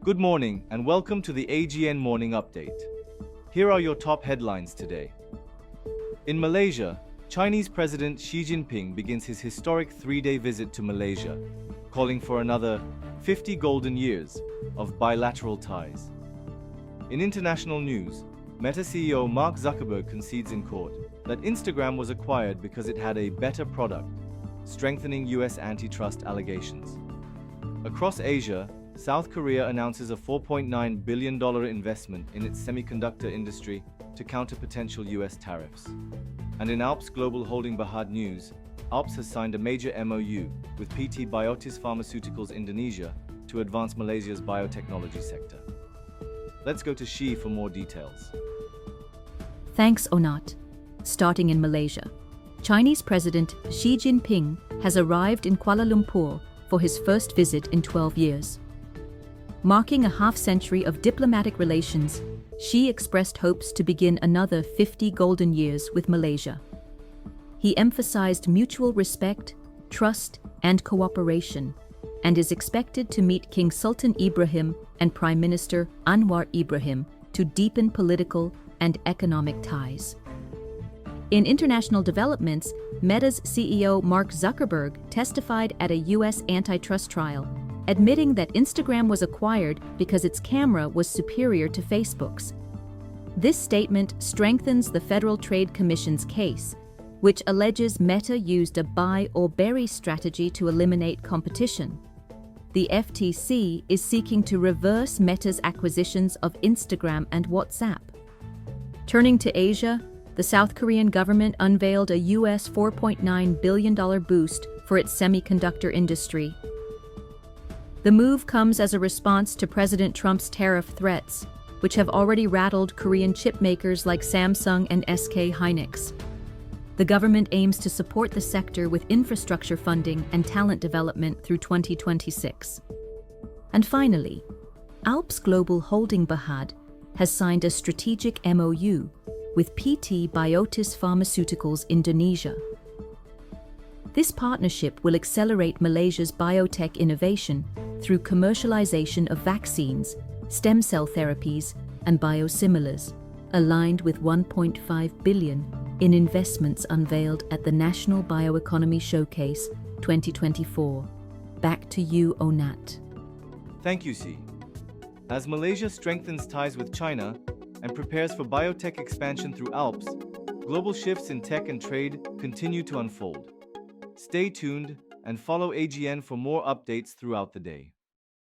Good morning and welcome to the AGN Morning Update. Here are your top headlines today. In Malaysia, Chinese President Xi Jinping begins his historic three-day visit to Malaysia, calling for another 50 golden years of bilateral ties. In international news, Meta CEO Mark Zuckerberg concedes in court that Instagram was acquired because it had a better product, strengthening US antitrust allegations. Across Asia, South Korea announces a $4.9 billion investment in its semiconductor industry to counter potential US tariffs. And in Alps Global Holding Berhad news, Alps has signed a major MOU with PT Biotis Pharmaceuticals Indonesia to advance Malaysia's biotechnology sector. Let's go to Xi for more details. Thanks, Onat. Starting in Malaysia, Chinese President Xi Jinping has arrived in Kuala Lumpur for his first visit in 12 years. Marking a half-century of diplomatic relations, Xi expressed hopes to begin another 50 golden years with Malaysia. He emphasized mutual respect, trust, and cooperation, and is expected to meet King Sultan Ibrahim and Prime Minister Anwar Ibrahim to deepen political and economic ties. In international developments, Meta's CEO Mark Zuckerberg testified at a US antitrust trial, admitting that Instagram was acquired because its camera was superior to Facebook's. This statement strengthens the Federal Trade Commission's case, which alleges Meta used a buy or bury strategy to eliminate competition. The FTC is seeking to reverse Meta's acquisitions of Instagram and WhatsApp. Turning to Asia, the South Korean government unveiled a US $4.9 billion boost for its semiconductor industry. The move comes as a response to President Trump's tariff threats, which have already rattled Korean chip makers like Samsung and SK Hynix. The government aims to support the sector with infrastructure funding and talent development through 2026. And finally, Alps Global Holding Berhad has signed a strategic MOU with PT Biotis Pharmaceuticals Indonesia. This partnership will accelerate Malaysia's biotech innovation through commercialization of vaccines, stem cell therapies, and biosimilars, aligned with $1.5 billion in investments unveiled at the National Bioeconomy Showcase 2024. Back to you, Onat. Thank you, Xi. As Malaysia strengthens ties with China and prepares for biotech expansion through Alps, global shifts in tech and trade continue to unfold. Stay tuned and follow AGN for more updates throughout the day.